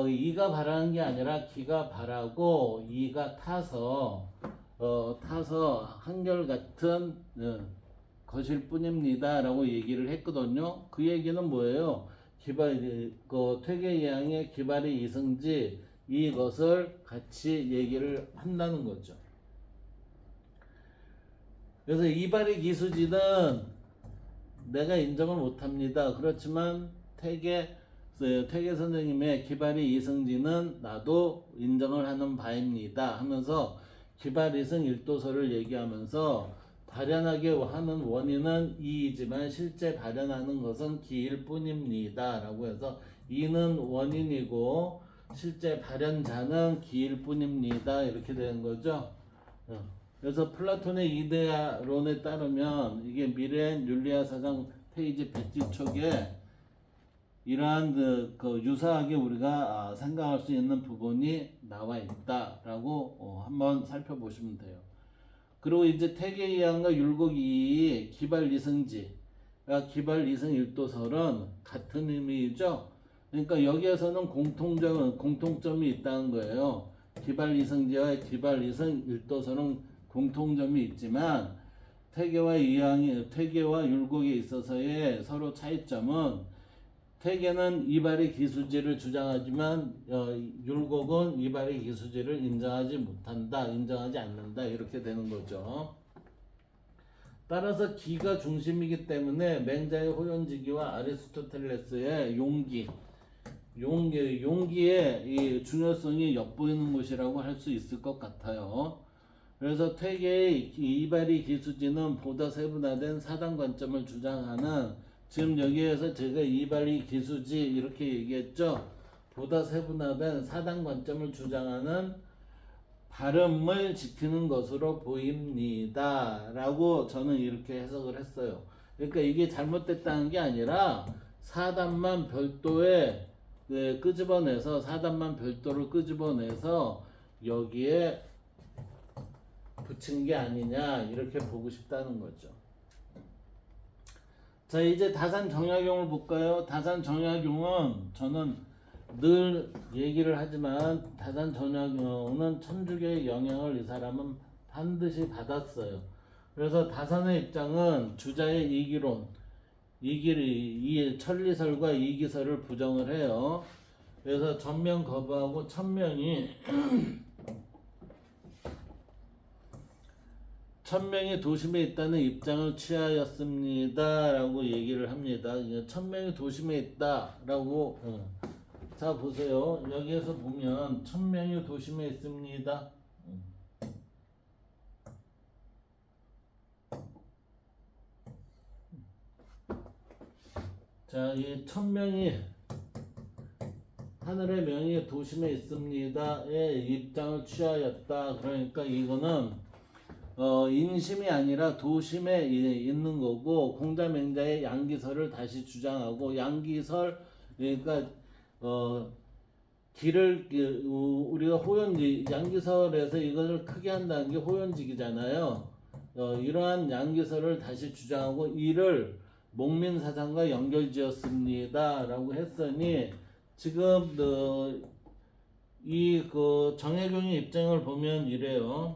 이가 바라는 게 아니라 기가 바라고 이가 타서 한결같은 것일 뿐입니다라고 얘기를 했거든요. 그 얘기는 뭐예요? 퇴계이항의 기발이 이승지 이것을 같이 얘기를 한다는 거죠. 그래서 이발의 기수지는 내가 인정을 못합니다. 그렇지만 퇴계 선생님의 기발이 이승지는 나도 인정을 하는 바입니다 하면서 기발 이승 일도설을 얘기하면서 발현하게 하는 원인은 이이지만 실제 발현하는 것은 기일 뿐입니다 라고 해서 이는 원인이고 실제 발현자는 기일 뿐입니다 이렇게 되는 거죠. 그래서 플라톤의 이데아론에 따르면 이게 미렌 율리아 사장 페이지 100지촉에 이러한 유사하게 우리가 생각할 수 있는 부분이 나와 있다라고 한번 살펴보시면 돼요. 그리고 이제 태계이항과 율곡이의 기발 이승지, 기발 이승 일도설은 같은 의미죠. 그러니까 여기에서는 공통점이 있다는 거예요. 기발 이승지와 기발 이승 일도설은 공통점이 있지만 퇴계와 율곡에 있어서의 서로 차이점은 퇴계는 이발의 기수지를 주장하지만 율곡은 이발의 기수지를 인정하지 않는다 이렇게 되는 거죠. 따라서 기가 중심이기 때문에 맹자의 호연지기와 아리스토텔레스의 용기의 이 중요성이 엿보이는 것이라고 할 수 있을 것 같아요. 그래서 퇴계의 이발이 기수지는 보다 세분화된 사단 관점을 주장하는, 지금 여기에서 제가 이발이 기수지 이렇게 얘기했죠. 보다 세분화된 사단 관점을 주장하는 발음을 지키는 것으로 보입니다 라고 저는 이렇게 해석을 했어요. 그러니까 이게 잘못됐다는 게 아니라 사단만 별도의 사단만 별도를 끄집어내서 여기에 붙인 게 아니냐 이렇게 보고 싶다는 거죠. 자, 이제 다산 정약용을 볼까요? 다산 정약용은 저는 늘 얘기를 하지만 다산 정약용은 천주교의 영향을 이 사람은 반드시 받았어요. 그래서 다산의 입장은 주자의 이기론, 천리설과 이기설을 부정을 해요. 그래서 전면 거부하고 천명이 도심에 있다는 입장을 취하였습니다 라고 얘기를 합니다. 천명이 도심에 있다 라고 자 보세요. 여기에서 보면 천명이 도심에 있습니다. 자, 이 천명이 하늘의 명이 도심에 있습니다의 입장을 취하였다. 그러니까 이거는 인심이 아니라 도심에 있는 거고, 공자맹자의 양기설을 다시 주장하고, 양기설 그러니까 우리가 양기설에서 이것을 크게 한다는 게 호연직이잖아요. 이러한 양기설을 다시 주장하고 이를 목민사상과 연결지었습니다 라고 했으니, 지금 정혜경의 입장을 보면 이래요.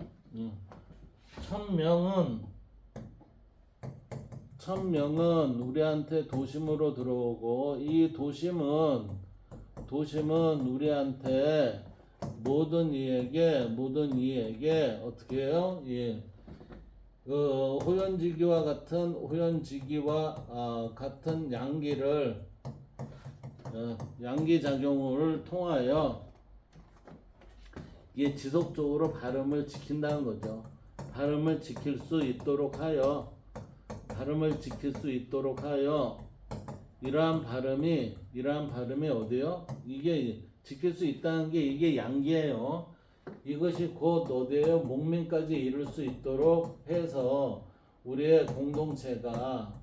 천명은 우리한테 도심으로 들어오고, 이 도심은 우리한테 모든 이에게 어떻게 해요? 호연지기와 같은 양기 작용을 통하여 이게 지속적으로 발음을 지킨다는 거죠. 발음을 지킬 수 있도록 하여 이러한 발음이 어디요? 이게 지킬 수 있다는 게 이게 양기예요. 이것이 곧 어디에요? 목민까지 이룰 수 있도록 해서 우리의 공동체가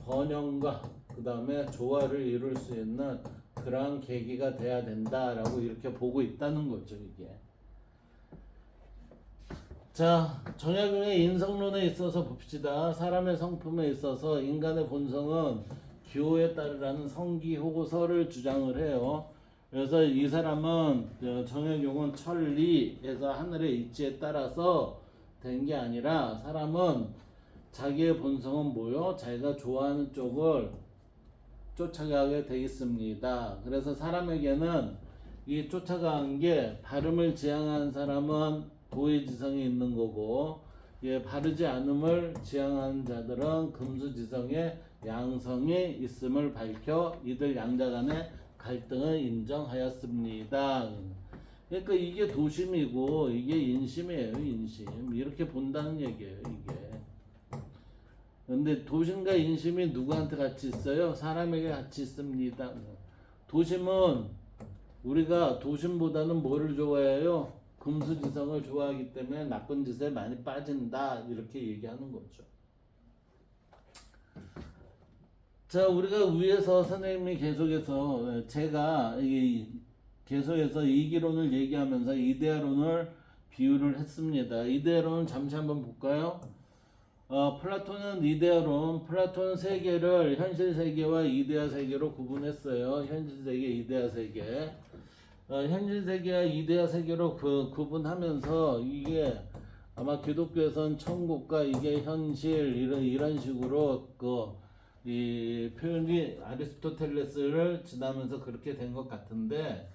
번영과 그 다음에 조화를 이룰 수 있는 그러한 계기가 돼야 된다라고 이렇게 보고 있다는 거죠, 이게. 자, 자, 정약용의 인성론에 있어서 봅시다. 사람의 성품에 있어서 인간의 본성은 기호에 따르라는 성기호고서를 주장을 해요. 그래서 이 사람은 정약용은 천리에서 하늘의 이치에 따라서 된 게 아니라 사람은 자기의 본성은 뭐요? 자기가 좋아하는 쪽을 쫓아가게 돼 있습니다. 그래서 사람에게는 이 쫓아가는 게 발음을 지향하는 사람은 도의지성이 있는 거고, 예, 바르지 않음을 지향하는 자들은 금수지성의 양성이 있음을 밝혀 이들 양자 간의 갈등을 인정하였습니다. 그러니까 이게 도심이고 이게 인심이에요, 인심. 이렇게 본다는 얘기예요, 이게. 근데 도심과 인심이 누구한테 같이 있어요? 사람에게 같이 있습니다. 도심은 우리가 도심보다는 뭐를 좋아해요? 금수지성을 좋아하기 때문에 나쁜 짓에 많이 빠진다, 이렇게 얘기하는 거죠. 자, 우리가 위에서 선생님이 계속해서 제가 계속해서 이기론을 얘기하면서 이데아론을 비유를 했습니다. 이데아론 잠시 한번 볼까요? 플라톤은 이데아론, 플라톤 세계를 현실 세계와 이데아 세계로 구분했어요. 현실 세계, 이데아 세계. 현실 세계와 이데아 세계로 구분하면서 이게 아마 기독교에서는 천국과 이게 현실 이런 식으로 이 표현이 아리스토텔레스를 지나면서 그렇게 된 것 같은데,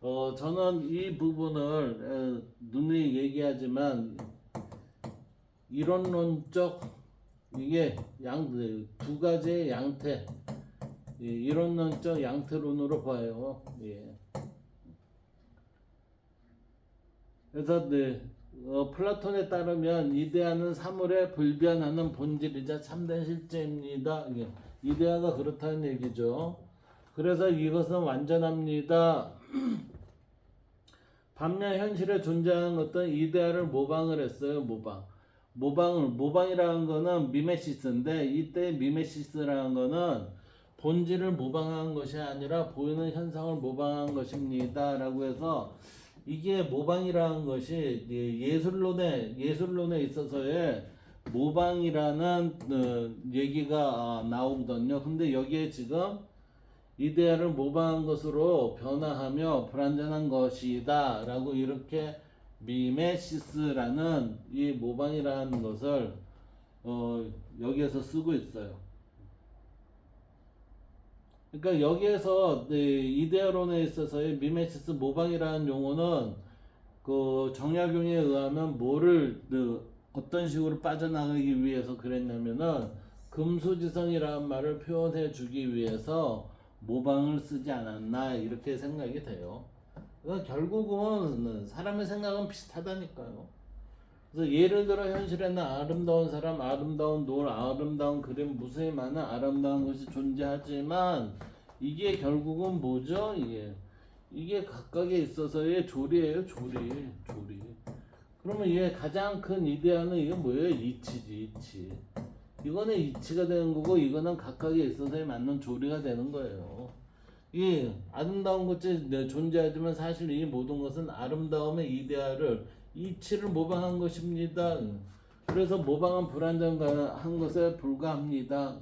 저는 이 부분을 눈이 얘기하지만 이론론적 이게 두 가지의 양태, 이론론적 양태론으로 봐요. 예. 그래서 플라톤에 따르면 이데아는 사물에 불변하는 본질이자 참된 실제입니다. 예. 이데아가 그렇다는 얘기죠. 그래서 이것은 완전합니다. 반면 현실에 존재하는 어떤 이데아를 모방을 했어요. 모방이라는 거는 미메시스인데, 이때 미메시스라는 거는 본질을 모방한 것이 아니라 보이는 현상을 모방한 것입니다 라고 해서, 이게 모방이라는 것이 예술론에 있어서의 모방이라는 얘기가 나오거든요. 근데 여기에 지금 이데아를 모방한 것으로 변화하며 불완전한 것이다 라고 이렇게 미메시스라는 이 모방이라는 것을 여기에서 쓰고 있어요. 그러니까 여기에서 이데아론에 있어서의 미메시스 모방이라는 용어는 그 정약용에 의하면 뭐를 어떤 식으로 빠져나가기 위해서 그랬냐면은 금수지성이라는 말을 표현해 주기 위해서 모방을 쓰지 않았나, 이렇게 생각이 돼요. 그러니까 결국은 사람의 생각은 비슷하다니까요. 그래서 예를 들어 현실에는 아름다운 사람, 아름다운 노을, 아름다운 그림, 무수히 많은 아름다운 것이 존재하지만 이게 결국은 뭐죠? 이게 각각에 있어서의 조리예요, 조리. 그러면 이게 가장 큰 이데아는 이게 뭐예요? 이치지, 이치. 이거는 이치가 되는 거고, 이거는 각각에 있어서의 맞는 조리가 되는 거예요. 이 아름다운 것이 존재하지만 사실 이 모든 것은 아름다움의 이데아를, 이치를 모방한 것입니다. 그래서 모방은 불완전한 것에 불과합니다.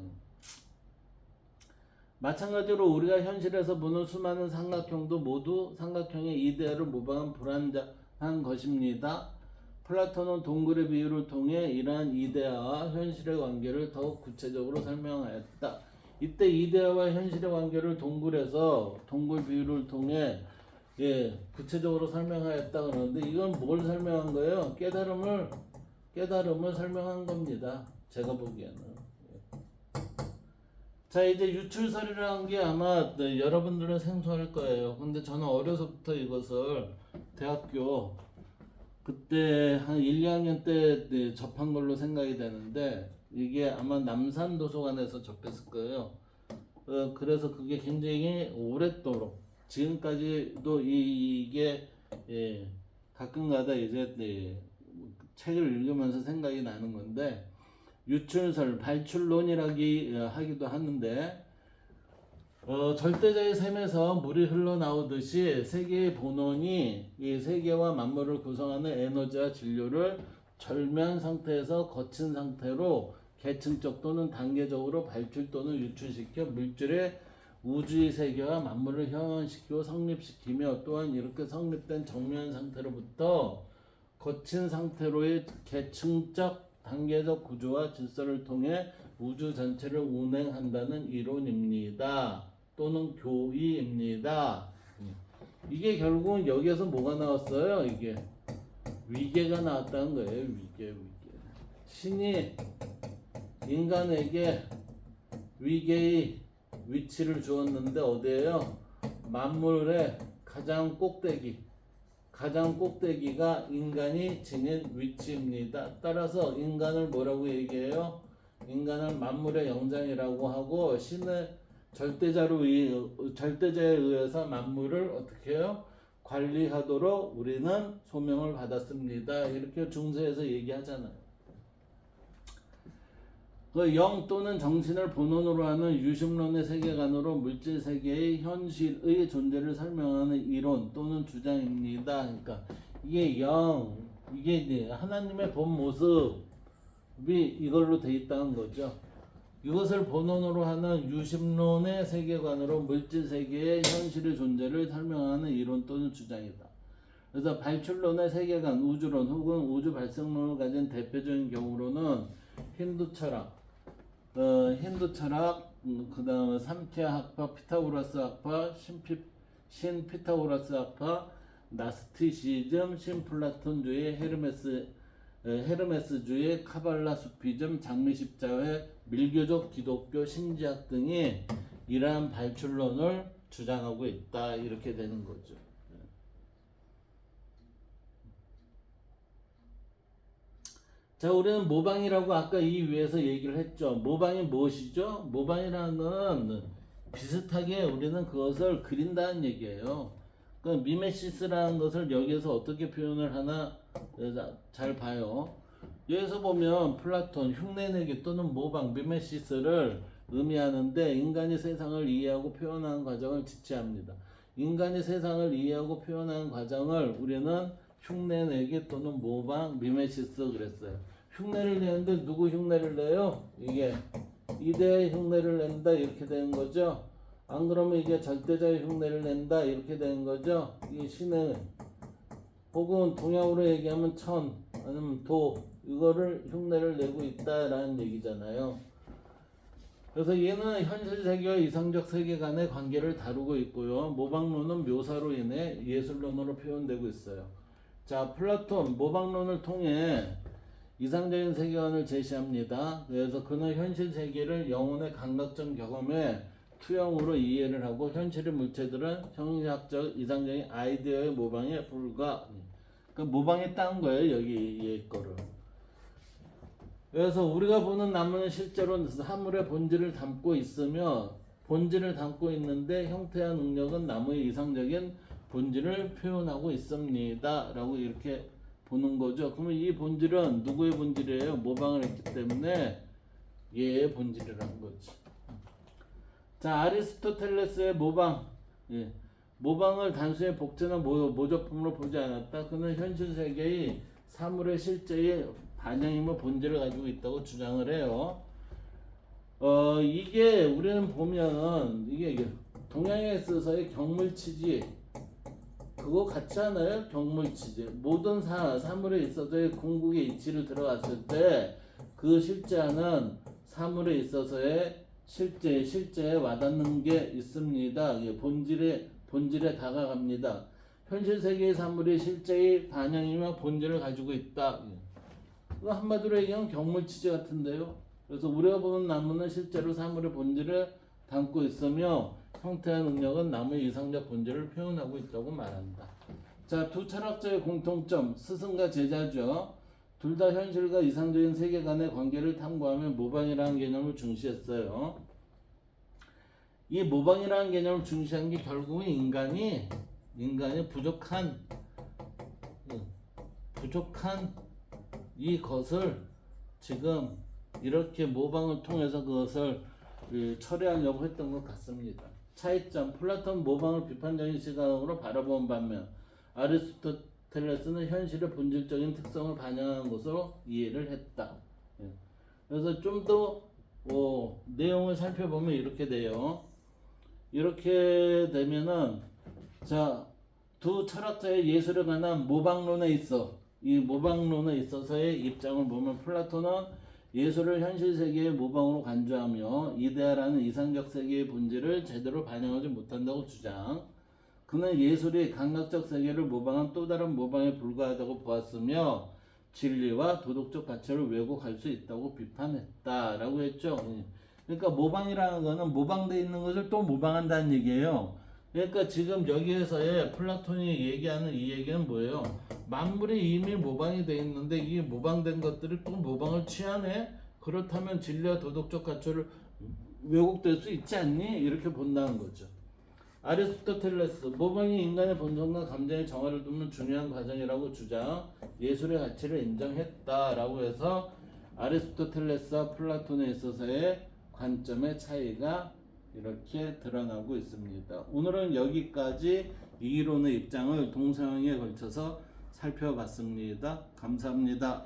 마찬가지로 우리가 현실에서 보는 수많은 삼각형도 모두 삼각형의 이데아를 모방한 불완전한 것입니다. 플라톤은 동굴의 비유를 통해 이러한 이데아와 현실의 관계를 더욱 구체적으로 설명하였다. 이때 이데아와 현실의 관계를 동굴 비유를 통해 구체적으로 설명하였다 그러는데, 이건 뭘 설명한 거예요? 깨달음을 설명한 겁니다. 제가 보기에는. 자, 이제 유출설이라는 게 아마 여러분들은 생소할 거예요. 근데 저는 어려서부터 이것을 대학교 그때 한 1, 2학년 때 접한 걸로 생각이 되는데, 이게 아마 남산 도서관에서 접했을 거예요. 그래서 그게 굉장히 오랫도록 지금까지도 이게 가끔가다 이제 책을 읽으면서 생각이 나는 건데, 유출설, 하기도 하는데, 절대자의 샘에서 물이 흘러나오듯이 세계의 본원이 이 세계와 만물을 구성하는 에너지와 진료를 절묘한 상태에서 거친 상태로 계층적 또는 단계적으로 발출 또는 유출시켜 물질의 우주의 세계와 만물을 현현시키고 성립시키며 또한 이렇게 성립된 정묘한 상태로부터 거친 상태로의 계층적 단계적 구조와 질서를 통해 우주 전체를 운행한다는 이론입니다. 또는 교의입니다. 이게 결국은 여기에서 뭐가 나왔어요? 이게 위계가 나왔다는 거예요. 위계. 신이 인간에게 위계의 위치를 주었는데 어디에요? 만물의 가장 꼭대기가 인간이 지닌 위치입니다. 따라서 인간을 뭐라고 얘기해요? 인간을 만물의 영장이라고 하고 신의 절대자에 의해서 만물을 어떻게 해요? 관리하도록 우리는 소명을 받았습니다. 이렇게 중세에서 얘기하잖아요. 그 영 또는 정신을 본원으로 하는 유심론의 세계관으로 물질 세계의 현실의 존재를 설명하는 이론 또는 주장입니다. 그러니까 이게 이게 이제 하나님의 본 모습이 이걸로 돼 있다는 거죠. 이것을 본원으로 하는 유심론의 세계관으로 물질 세계의 현실의 존재를 설명하는 이론 또는 주장이다. 그래서 발출론의 세계관, 우주론 혹은 우주 발생론을 가진 대표적인 경우로는 힌두 철학, 그 다음에 삼티아 학파, 피타고라스 학파, 신피타고라스 학파, 나스티시즘, 신플라톤주의, 헤르메스주의, 카발라 수피즘, 장미십자회, 밀교적 기독교 신지학 등이 이러한 발출론을 주장하고 있다. 이렇게 되는 거죠. 자, 우리는 모방이라고 아까 이 위에서 얘기를 했죠. 모방이 무엇이죠? 모방이라는 건 비슷하게 우리는 그것을 그린다는 얘기예요. 그 미메시스라는 것을 여기에서 어떻게 표현을 하나 잘 봐요. 여기서 보면 플라톤, 흉내내기 또는 모방, 미메시스를 의미하는데 인간이 세상을 이해하고 표현하는 과정을 지칭합니다. 인간이 세상을 이해하고 표현하는 과정을 우리는 흉내내기 또는 모방, 미메시스 그랬어요. 흉내를 내는데 누구 흉내를 내요? 이게 이데의 흉내를 낸다 이렇게 되는 거죠. 안 그러면 이게 절대자의 흉내를 낸다 이렇게 되는 거죠. 이 신의 혹은 동양으로 얘기하면 천 아니면 도 이거를 흉내를 내고 있다라는 얘기잖아요. 그래서 얘는 현실 세계와 이상적 세계 간의 관계를 다루고 있고요. 모방론은 묘사로 인해 예술론으로 표현되고 있어요. 자, 플라톤 모방론을 통해 이상적인 세계관을 제시합니다. 그래서 그는 현실 세계를 영혼의 감각적 경험의 투영으로 이해를 하고 현실의 물체들은 형이학적 이상적인 아이디어의 모방에 불과. 그러니까 모방했다는 거예요. 여기 얘 거를. 그래서 우리가 보는 나무는 실제로 사물의 본질을 담고 있으며 본질을 담고 있는데 형태와 능력은 나무의 이상적인 본질을 표현하고 있습니다. 라고 이렇게 보는 거죠. 그러면 이 본질은 누구의 본질이에요? 모방을 했기 때문에 얘의 본질이라는 거지. 자, 아리스토텔레스의 모방. 예. 모방을 단순히 복제나 모조품으로 보지 않았다. 그는 현실 세계의 사물의 실제의 반영이며 본질을 가지고 있다고 주장을 해요. 이게 우리는 보면 이게 동양에 있어서의 경물치지 그거 같지 않아요? 경물치지. 모든 사물에 있어서의 궁극의 이치를 들어갔을 때 그 실제하는 사물에 있어서의 실제에 와닿는 게 있습니다. 본질에 다가갑니다. 현실 세계의 사물이 실제의 반영이며 본질을 가지고 있다. 한마디로 얘기하면 경물치지 같은데요. 그래서 우리가 보는 나무는 실제로 사물의 본질을 담고 있으며 형태와 능력은 나무의 이상적 본질을 표현하고 있다고 말한다. 자, 두 철학자의 공통점, 스승과 제자죠. 둘 다 현실과 이상적인 세계 간의 관계를 탐구하며 모방이라는 개념을 중시했어요. 이 모방이라는 개념을 중시한 게 결국은 인간이 부족한 이것을 지금 이렇게 모방을 통해서 그것을 처리하려고 했던 것 같습니다. 차이점, 플라톤 모방을 비판적인 시각으로 바라본 반면 아리스토텔레스는 현실의 본질적인 특성을 반영한 것으로 이해를 했다. 예. 그래서 좀 더 내용을 살펴보면 이렇게 돼요. 이렇게 되면은 자, 두 철학자의 예술에 관한 모방론에 있어. 이 모방론에 있어서의 입장을 보면 플라톤은 예술을 현실 세계의 모방으로 간주하며 이데아라는 이상적 세계의 본질을 제대로 반영하지 못한다고 주장. 그는 예술이 감각적 세계를 모방한 또 다른 모방에 불과하다고 보았으며 진리와 도덕적 가치를 왜곡할 수 있다고 비판했다라고 했죠. 그러니까 모방이라는 거는 모방되어 있는 것을 또 모방한다는 얘기예요. 그러니까 지금 여기에서의 플라톤이 얘기하는 이 얘기는 뭐예요? 만물이 이미 모방이 되어 있는데 이 모방된 것들이 또 모방을 취하네? 그렇다면 진리와 도덕적 가치를 왜곡될 수 있지 않니? 이렇게 본다는 거죠. 아리스토텔레스 모방이 인간의 본성과 감정의 정화를 두는 중요한 과정이라고 주장, 예술의 가치를 인정했다라고 해서 아리스토텔레스와 플라톤에 있어서의 관점의 차이가 이렇게 드러나고 있습니다. 오늘은 여기까지 이론의 입장을 동서양에 걸쳐서 살펴봤습니다. 감사합니다.